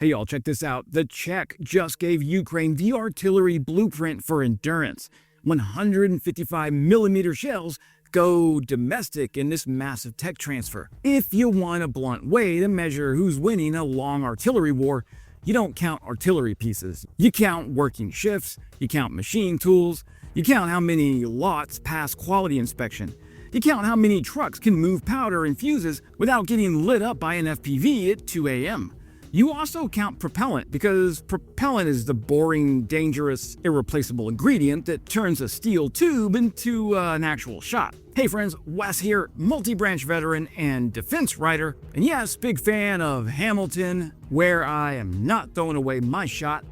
Hey y'all, check this out. The Czech just gave Ukraine the artillery blueprint for endurance. 155mm shells go domestic in this massive tech transfer. If you want a blunt way to measure who's winning a long artillery war, you don't count artillery pieces. You count working shifts, you count machine tools, you count how many lots pass quality inspection. You count how many trucks can move powder and fuses without getting lit up by an FPV at 2 a.m. You also count propellant, because propellant is the boring, dangerous, irreplaceable ingredient that turns a steel tube into an actual shot. Hey friends, Wes here, multi-branch veteran and defense writer, and yes, big fan of Hamilton, where I am not throwing away my shot.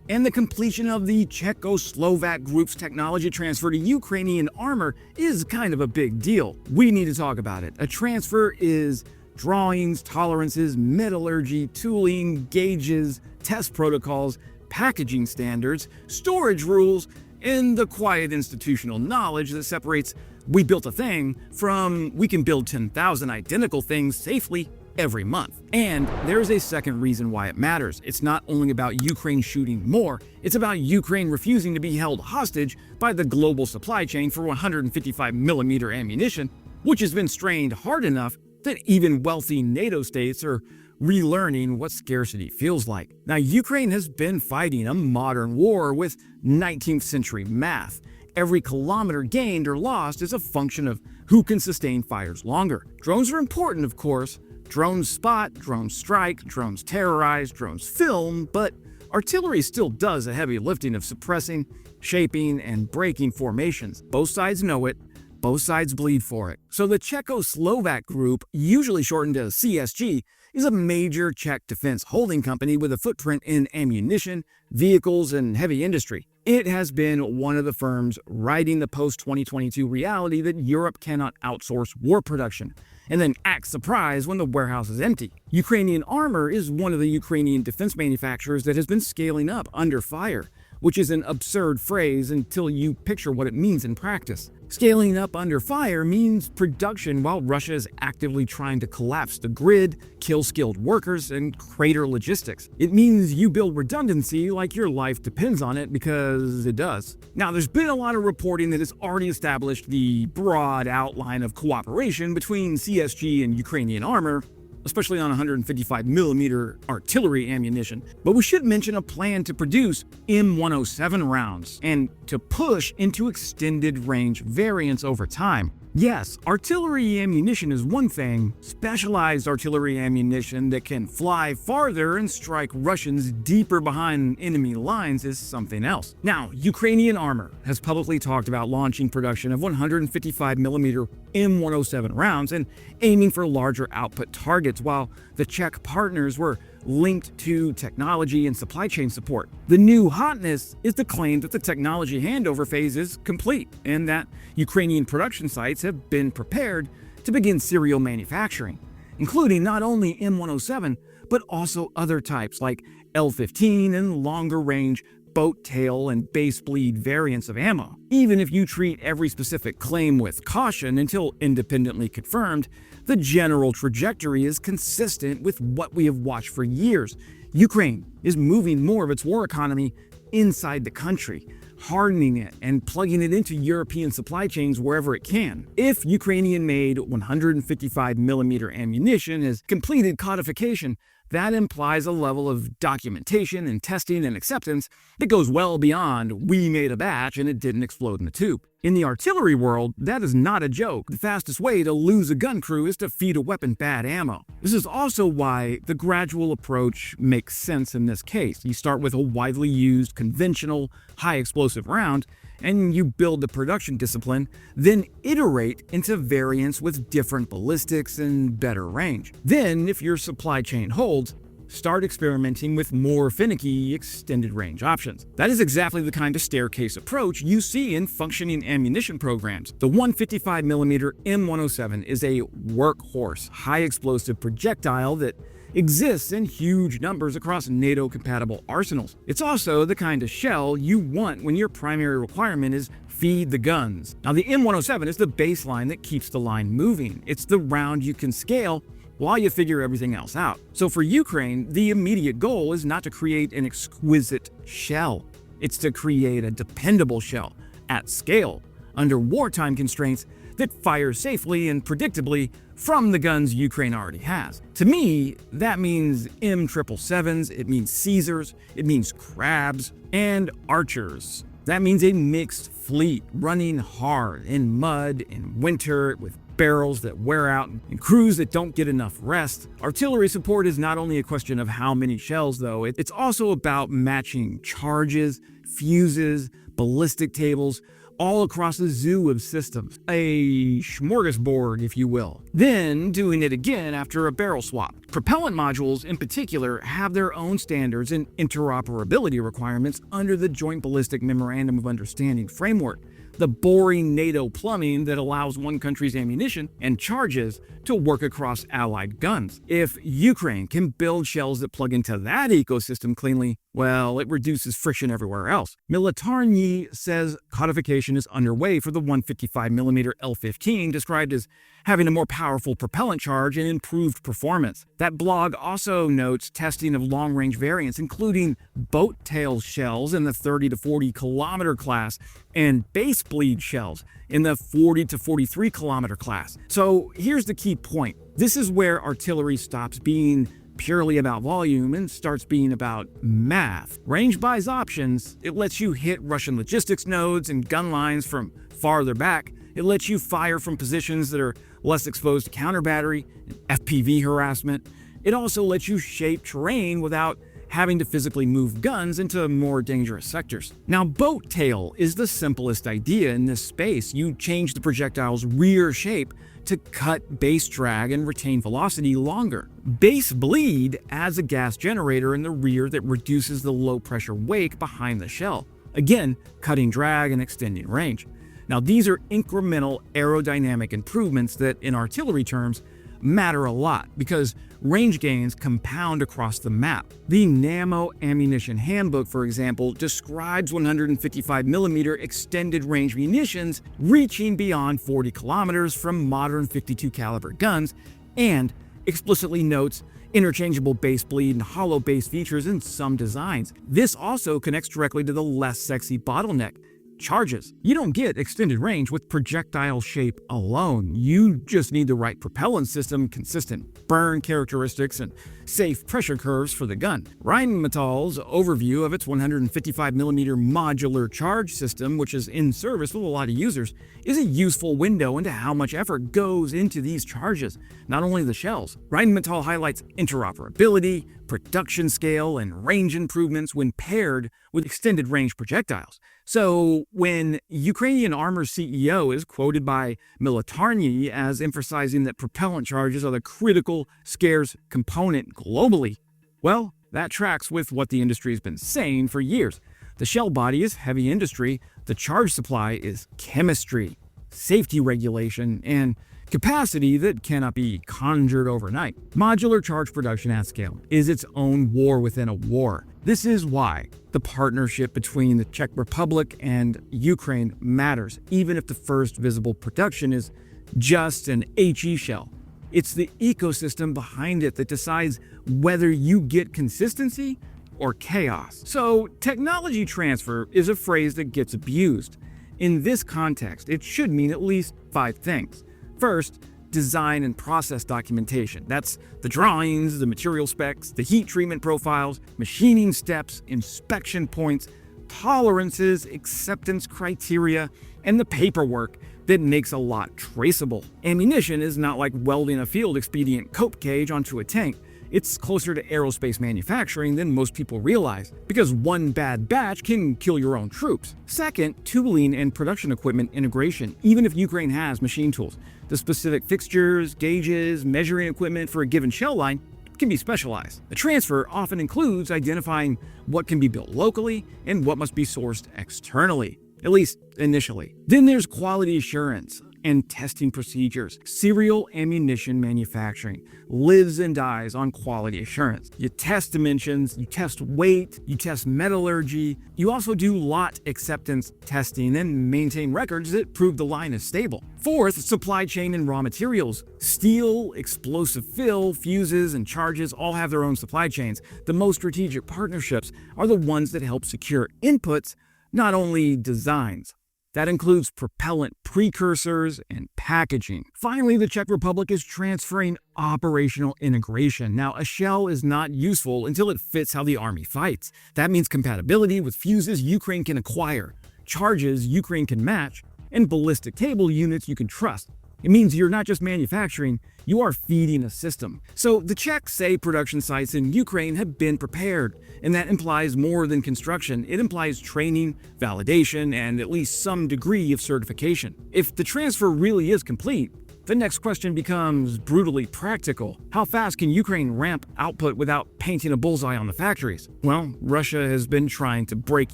And the completion of the Czechoslovak Group's technology transfer to Ukrainian Armor is kind of a big deal. We need to talk about it. A transfer is drawings, tolerances, metallurgy, tooling, gauges, test protocols, packaging standards, storage rules, and the quiet institutional knowledge that separates "we built a thing" from "we can build 10,000 identical things safely every month." And there's a second reason why it matters. It's not only about Ukraine shooting more, it's about Ukraine refusing to be held hostage by the global supply chain for 155mm ammunition, which has been strained hard enough that even wealthy NATO states are relearning what scarcity feels like. Now, Ukraine has been fighting a modern war with 19th century math. Every kilometer gained or lost is a function of who can sustain fires longer. Drones are important, of course. Drones spot, drones strike, drones terrorize, drones film, but artillery still does a heavy lifting of suppressing, shaping, and breaking formations. Both sides know it, both sides bleed for it. So the Czechoslovak Group, usually shortened to CSG, is a major Czech defense holding company with a footprint in ammunition, vehicles, and heavy industry. It has been one of the firms riding the post-2022 reality that Europe cannot outsource war production and then act surprised when the warehouse is empty. Ukrainian Armor is one of the Ukrainian defense manufacturers that has been scaling up under fire, which is an absurd phrase until you picture what it means in practice. Scaling up under fire means production while Russia is actively trying to collapse the grid, kill skilled workers, and crater logistics. It means you build redundancy like your life depends on it, because it does. Now, there's been a lot of reporting that has already established the broad outline of cooperation between CSG and Ukrainian Armor, especially on 155mm artillery ammunition. But we should mention a plan to produce M107 rounds and to push into extended range variants over time. Yes, artillery ammunition is one thing. Specialized artillery ammunition that can fly farther and strike Russians deeper behind enemy lines is something else. Now, Ukrainian Armor has publicly talked about launching production of 155mm M107 rounds and aiming for larger output targets, while the Czech partners were linked to technology and supply chain support. The new hotness is the claim that the technology handover phase is complete and that Ukrainian production sites have been prepared to begin serial manufacturing, including not only M107, but also other types like L15 and longer range boat tail and base bleed variants of ammo. Even if you treat every specific claim with caution until independently confirmed, the general trajectory is consistent with what we have watched for years. Ukraine is moving more of its war economy inside the country, hardening it and plugging it into European supply chains wherever it can. If Ukrainian-made 155mm ammunition has completed codification, that implies a level of documentation and testing and acceptance that goes well beyond "we made a batch and it didn't explode in the tube." In the artillery world, that is not a joke. The fastest way to lose a gun crew is to feed a weapon bad ammo. This is also why the gradual approach makes sense in this case. You start with a widely used, conventional, high-explosive round, and you build the production discipline, then iterate into variants with different ballistics and better range. Then, if your supply chain holds, start experimenting with more finicky extended range options. That is exactly the kind of staircase approach you see in functioning ammunition programs. The 155mm M107 is a workhorse, high-explosive projectile that exists in huge numbers across NATO-compatible arsenals. It's also the kind of shell you want when your primary requirement is feed the guns. Now, the M107 is the baseline that keeps the line moving. It's the round you can scale while you figure everything else out. So for Ukraine, the immediate goal is not to create an exquisite shell. It's to create a dependable shell at scale, under wartime constraints, that fires safely and predictably from the guns Ukraine already has. To me, that means M777s, it means Caesars, it means Krabs, and Archers. That means a mixed fleet running hard in mud, in winter, with barrels that wear out, and crews that don't get enough rest. Artillery support is not only a question of how many shells, though, it's also about matching charges, fuses, ballistic tables, all across a zoo of systems. A smorgasbord, if you will. Then doing it again after a barrel swap. Propellant modules, in particular, have their own standards and interoperability requirements under the Joint Ballistic Memorandum of Understanding framework, the boring NATO plumbing that allows one country's ammunition and charges to work across allied guns. If Ukraine can build shells that plug into that ecosystem cleanly, well, it reduces friction everywhere else. Military says codification is underway for the 155mm L-15, described as having a more powerful propellant charge and improved performance. That blog also notes testing of long-range variants, including boat tail shells in the 30 to 40 kilometer class and base bleed shells in the 40 to 43 kilometer class. So here's the key point. This is where artillery stops being purely about volume and starts being about math. Range buys options. It lets you hit Russian logistics nodes and gun lines from farther back. It lets you fire from positions that are less exposed to counter battery and FPV harassment. It also lets you shape terrain without having to physically move guns into more dangerous sectors. Now, boat tail is the simplest idea in this space. You change the projectile's rear shape to cut base drag and retain velocity longer. Base bleed adds a gas generator in the rear that reduces the low-pressure wake behind the shell, again, cutting drag and extending range. Now, these are incremental aerodynamic improvements that, in artillery terms, matter a lot because range gains compound across the map. The NAMO Ammunition Handbook, for example, describes 155mm extended range munitions reaching beyond 40 kilometers from modern 52 caliber guns and explicitly notes interchangeable base bleed and hollow base features in some designs. This also connects directly to the less sexy bottleneck: charges. You don't get extended range with projectile shape alone. You just need the right propellant system, consistent burn characteristics, and safe pressure curves for the gun. Rheinmetall's overview of its 155mm modular charge system, which is in service with a lot of users, is a useful window into how much effort goes into these charges, not only the shells. Rheinmetall highlights interoperability, production scale, and range improvements when paired with extended range projectiles. So when Ukrainian Armor CEO is quoted by Military as emphasizing that propellant charges are the critical, scarce component globally, well, that tracks with what the industry has been saying for years. The shell body is heavy industry, the charge supply is chemistry, safety regulation, and capacity that cannot be conjured overnight. Modular charge production at scale is its own war within a war. This is why the partnership between the Czech Republic and Ukraine matters, even if the first visible production is just an HE shell. It's the ecosystem behind it that decides whether you get consistency or chaos. So, technology transfer is a phrase that gets abused. In this context, it should mean at least 5 things. First, design and process documentation. That's the drawings, the material specs, the heat treatment profiles, machining steps, inspection points, tolerances, acceptance criteria, and the paperwork that makes a lot traceable. Ammunition is not like welding a field expedient cope cage onto a tank. It's closer to aerospace manufacturing than most people realize, because one bad batch can kill your own troops. Second, tooling and production equipment integration. Even if Ukraine has machine tools, the specific fixtures, gauges, measuring equipment for a given shell line can be specialized. The transfer often includes identifying what can be built locally and what must be sourced externally, at least initially. Then there's quality assurance. and testing procedures. Serial ammunition manufacturing lives and dies on quality assurance. You test dimensions, you test weight, you test metallurgy. You also do lot acceptance testing and maintain records that prove the line is stable. Fourth, supply chain and raw materials. Steel, explosive fill, fuses, and charges all have their own supply chains. The most strategic partnerships are the ones that help secure inputs, not only designs. That includes propellant precursors and packaging. Finally, the Czech Republic is transferring operational integration. Now, a shell is not useful until it fits how the army fights. That means compatibility with fuses Ukraine can acquire, charges Ukraine can match, and ballistic cable units you can trust. It means you're not just manufacturing, you are feeding a system. So the Czechs say production sites in Ukraine have been prepared, and that implies more than construction. It implies training, validation, and at least some degree of certification. If the transfer really is complete, the next question becomes brutally practical. How fast can Ukraine ramp output without painting a bullseye on the factories? Well, Russia has been trying to break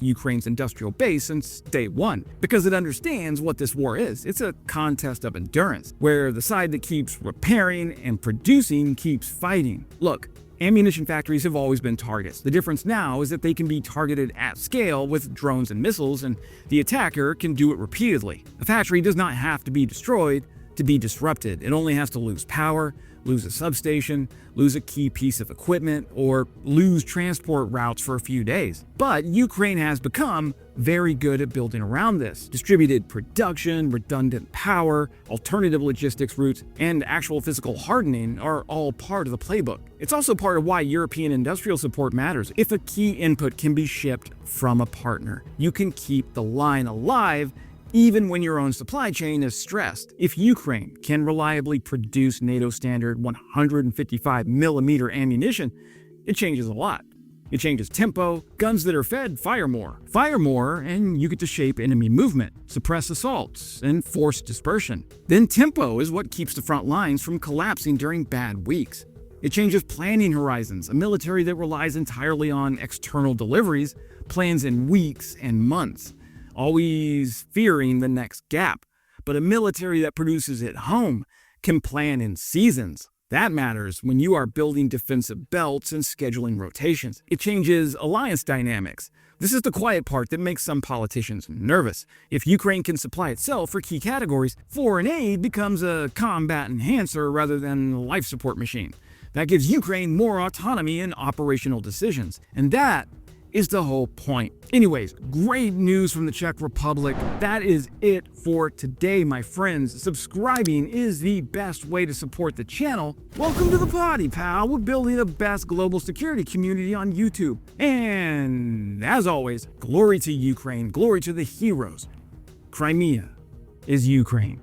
Ukraine's industrial base since day one, because it understands what this war is. It's a contest of endurance, where the side that keeps repairing and producing keeps fighting. Look, ammunition factories have always been targets. The difference now is that they can be targeted at scale with drones and missiles, and the attacker can do it repeatedly. A factory does not have to be destroyed to be disrupted. It only has to lose power, lose a substation, lose a key piece of equipment, or lose transport routes for a few days. But Ukraine has become very good at building around this. Distributed production, redundant power, alternative logistics routes, and actual physical hardening are all part of the playbook. It's also part of why European industrial support matters. If a key input can be shipped from a partner, you can keep the line alive even when your own supply chain is stressed. If Ukraine can reliably produce NATO standard 155mm ammunition, it changes a lot. It changes tempo. Guns that are fed fire more. Fire more, and you get to shape enemy movement, suppress assaults, and force dispersion. Then tempo is what keeps the front lines from collapsing during bad weeks. It changes planning horizons. A military that relies entirely on external deliveries plans in weeks and months, always fearing the next gap. But a military that produces at home can plan in seasons. That matters when you are building defensive belts and scheduling rotations. It changes alliance dynamics. This is the quiet part that makes some politicians nervous. If Ukraine can supply itself for key categories, foreign aid becomes a combat enhancer rather than a life support machine. That gives Ukraine more autonomy in operational decisions. And that is the whole point. Anyways, great news from the Czech Republic. That is it for today, my friends. Subscribing is the best way to support the channel. Welcome to the party, pal. We're building the best global security community on YouTube. And as always, glory to Ukraine, glory to the heroes. Crimea is Ukraine.